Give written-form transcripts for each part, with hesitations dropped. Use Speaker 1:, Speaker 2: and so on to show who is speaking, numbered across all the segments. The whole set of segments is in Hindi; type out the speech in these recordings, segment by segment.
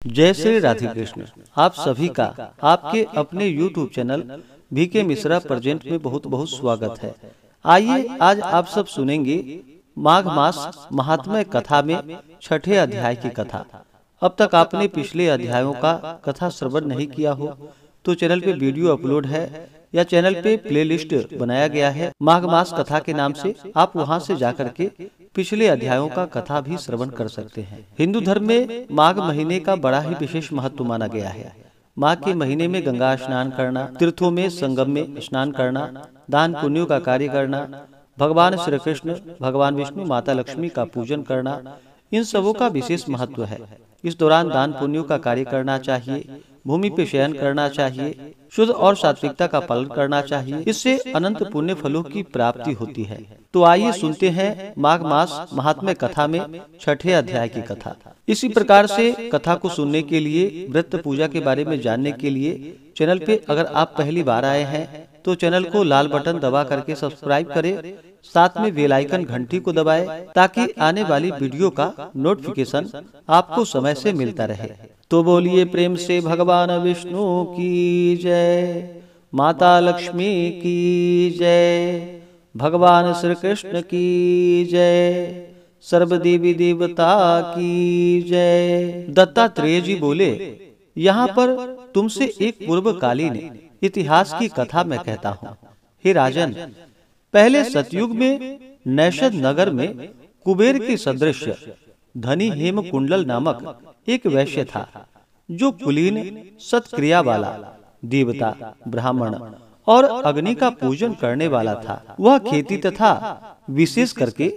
Speaker 1: जय श्री राधे कृष्ण। आप सभी का आपके अपने YouTube channel VK Mishra present में बहुत बहुत स्वागत है। आइए आज आप सब सुनेंगे माघ मास महात्म्य कथा में छठे अध्याय की कथा। अब तक आपने पिछले अध्यायों का कथा श्रवण नहीं किया हो तो चैनल पे वीडियो अपलोड है या चैनल पे प्लेलिस्ट बनाया गया है माघ मास कथा के नाम से। आप वहां से जाकर के पिछले अध्यायों का कथा भी श्रवण कर सकते हैं। हिंदू धर्म में माघ महीने का बड़ा ही विशेष महत्व माना गया है। माघ के महीने में गंगा स्नान करना, तीर्थों में संगम में स्नान करना, दान पुण्यों का कार्य करना, भगवान श्री कृष्ण, भगवान विष्णु, माता लक्ष्मी का पूजन करना, इन सबों का विशेष महत्व है। इस दौरान दान पुण्यों का कार्य करना चाहिए, भूमि पे शयन करना चाहिए, शुद्ध और सात्विकता का पालन करना चाहिए। इससे अनंत पुण्य फलों की प्राप्ति होती है। तो आइए सुनते हैं माघ मास महात्म्य कथा में छठे अध्याय की कथा। इसी प्रकार से कथा को सुनने के लिए, व्रत पूजा के बारे में जानने के लिए चैनल पे अगर आप पहली बार आए हैं तो चैनल को लाल बटन दबा करके सब्सक्राइब करें, साथ में बेल आइकन घंटी को दबाएं ताकि आने वाली वीडियो का नोटिफिकेशन आपको समय से मिलता रहे। तो बोलिए प्रेम से भगवान विष्णु की जय, माता लक्ष्मी की जय, भगवान श्री कृष्ण की जय, सर्व देवी देवता की जय। दत्तात्रेय जी बोले, यहाँ पर तुमसे एक पूर्वकालीन इतिहास की कथा मैं कहता हूँ। हे राजन, पहले सतयुग में नैषद नगर में कुबेर के सदृश धनी हेमकुंडल नामक एक वैश्य था, जो कुलीन, सत्क्रिया वाला, देवता, ब्राह्मण और अग्नि का पूजन करने वाला था। वह खेती तथा विशेष करके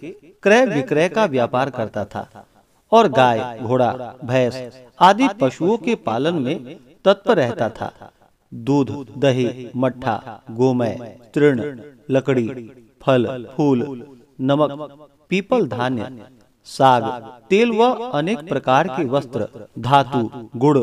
Speaker 1: क्रय विक्रय का व्यापार करता था और गाय, घोड़ा, भैंस आदि पशुओं के पालन में तत्पर रहता था। दूध, दही, मट्ठा, गोमय, तृण, लकड़ी, फल, फूल, नमक, पीपल, धान्य, साग, तेल व अनेक प्रकार के वस्त्र, धातु, गुड़,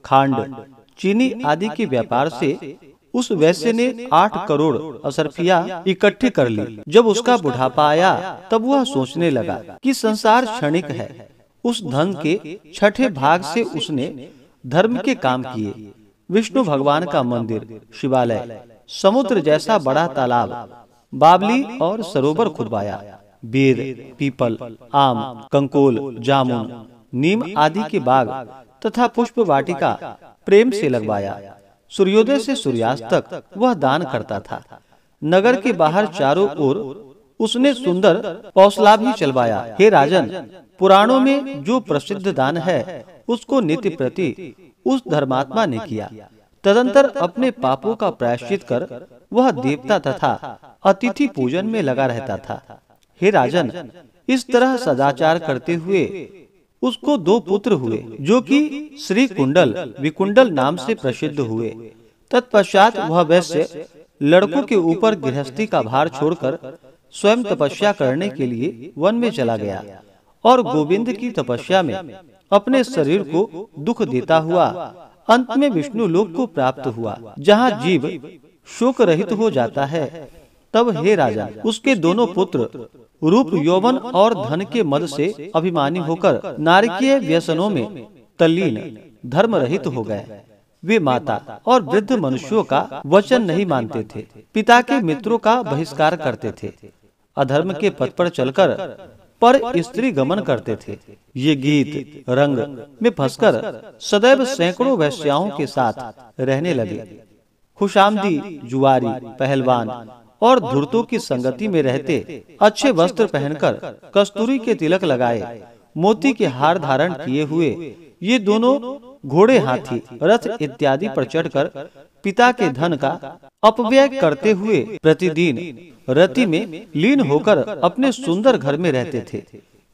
Speaker 1: खांड, चीनी आदि के व्यापार से उस वैश्य ने 8 करोड़ असरफिया इकट्ठी कर ली। जब उसका बुढ़ापा आया तब वह सोचने लगा कि संसार क्षणिक है। उस धन के छठे भाग से उसने धर्म के काम किए। विष्णु भगवान का मंदिर, शिवालय, समुद्र जैसा बड़ा तालाब, बावली और सरोवर खुदवाया। बेर, पीपल, आम, कंकोल, जामुन, नीम आदि के बाग तथा पुष्प वाटिका प्रेम से लगवाया। सूर्योदय से सूर्यास्त तक वह दान करता था। नगर के बाहर चारों ओर उसने सुंदर पौसला भी चलवाया। हे राजन, पुराणों में जो प्रसिद्ध दान है उसको नित्य प्रति उस धर्मात्मा ने किया। तदंतर अपने पापों का प्रायश्चित कर वह देवता तथा अतिथि पूजन में लगा रहता था। हे राजन, इस तरह सदाचार करते हुए उसको 2 पुत्र हुए, जो कि श्री कुंडल, विकुंडल नाम से प्रसिद्ध हुए। तत्पश्चात वह वैश्य लड़कों के ऊपर गृहस्थी का भार छोड़कर स्वयं तपस्या करने के लिए वन में चला गया और गोविंद की तपस्या में अपने शरीर को दुख देता हुआ अंत में विष्णु लोक को प्राप्त हुआ, जहाँ जीव शोक रहित हो जाता है। तब हे राजा, उसके दोनों पुत्र रूप, यौवन और धन के मद से अभिमानी होकर नारकीय व्यसनों में तल्लीन, धर्म रहित हो गए। वे माता और वृद्ध मनुष्यों का वचन नहीं मानते थे, पिता के मित्रों का बहिष्कार करते थे, अधर्म के पथ पर चलकर पर स्त्री गमन करते थे। ये गीत रंग में फंसकर सदैव सैकड़ों वैश्याओं के साथ रहने लगे। खुशामदी, जुआरी, पहलवान और धूर्तों की संगति में रहते, अच्छे वस्त्र पहनकर, कस्तूरी के तिलक लगाए, मोती के हार धारण किए हुए ये दोनों घोड़े, हाथी, रथ इत्यादि पर चढ़कर पिता के धन का अपव्यय करते हुए प्रतिदिन रति में लीन होकर अपने सुंदर घर में रहते थे।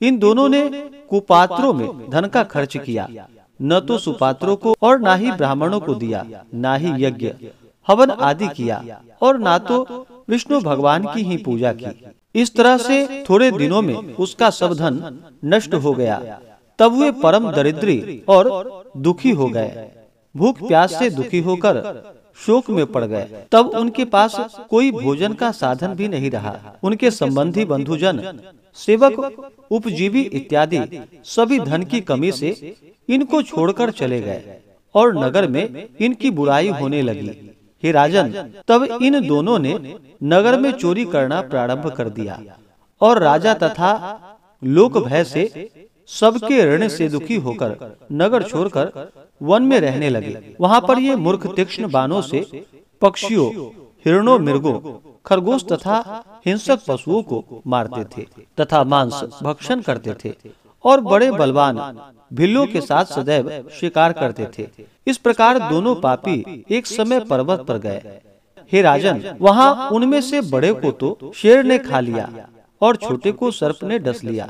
Speaker 1: इन दोनों ने कुपात्रों में धन का खर्च किया, न तो सुपात्रों को और न ही ब्राह्मणों को दिया, न ही यज्ञ हवन आदि किया और न तो विष्णु भगवान की ही पूजा की। इस तरह से थोड़े दिनों में उसका सब धन नष्ट हो गया। तब वे परम दरिद्री और दुखी हो गए। भूख प्यास से दुखी होकर शोक में पड़ गए। तब उनके पास कोई भोजन का साधन भी नहीं रहा। उनके संबंधी बंधुजन, सेवक, उपजीवी इत्यादि सभी धन की कमी से इनको छोड़कर चले गए और नगर में इनकी बुराई होने लगी। हे राजन, तब इन दोनों ने नगर में चोरी करना प्रारंभ कर दिया और राजा तथा लोक भय से सबके ऋण से दुखी होकर नगर छोड़कर वन में रहने लगे। वहां पर ये मूर्ख तीक्ष्ण बाणों से पक्षियों, हिरणों, मृगों, खरगोश तथा हिंसक पशुओं को मारते थे तथा मांस भक्षण करते थे और बड़े बलवान भिल्लों के साथ सदैव शिकार करते थे। इस प्रकार दोनों पापी एक समय पर्वत पर गए। हे राजन, वहां उनमें से बड़े को तो शेर ने खा लिया और छोटे को सर्प ने डस लिया।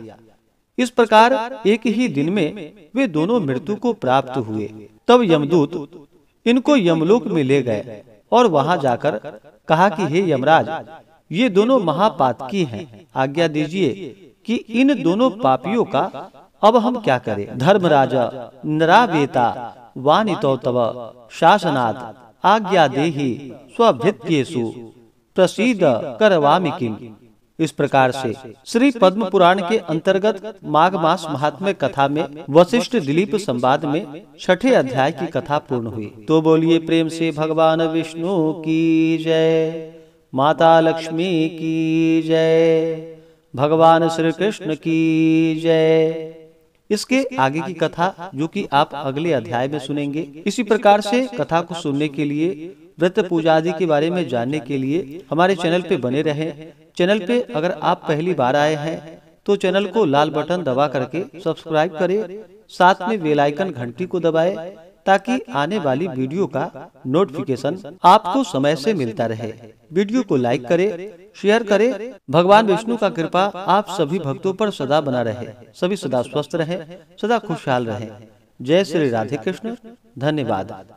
Speaker 1: इस प्रकार एक ही दिन में वे दोनों मृत्यु को प्राप्त हुए। तब यमदूत इनको यमलोक में ले गए और वहां जाकर कहा कि हे यमराज, ये दोनों महापातकी हैं। आज्ञा दीजिए कि इन दोनों पापियों का अब हम क्या करें। धर्मराजा नरावेता वानितो तव शासनात् आज्ञा देहि स्वभृत्येषु प्रसीद करवामि किम। इस प्रकार से श्री पद्म पुराण के अंतर्गत माघ मास महात्म्य कथा में वशिष्ठ दिलीप संवाद में 6ठे अध्याय की कथा पूर्ण हुई। तो बोलिए प्रेम से भगवान विष्णु की जय, माता लक्ष्मी की जय, भगवान श्री कृष्ण की जय। इसके आगे की कथा जो कि आप अगले अध्याय में सुनेंगे। इसी प्रकार से कथा को सुनने के लिए, व्रत पूजा आदि के बारे में जानने के लिए हमारे चैनल पे बने रहें। चैनल पे अगर आप पहली बार आए हैं तो चैनल को लाल बटन दबा करके सब्सक्राइब करें, साथ में बेल आइकन घंटी को दबाएं ताकि आने वाली वीडियो का नोटिफिकेशन आपको समय से मिलता रहे। वीडियो को लाइक करें, शेयर करें। भगवान विष्णु का कृपा आप सभी भक्तों पर सदा बना रहे, सभी सदा स्वस्थ रहें, सदा खुशहाल रहें। जय श्री राधे कृष्ण। धन्यवाद।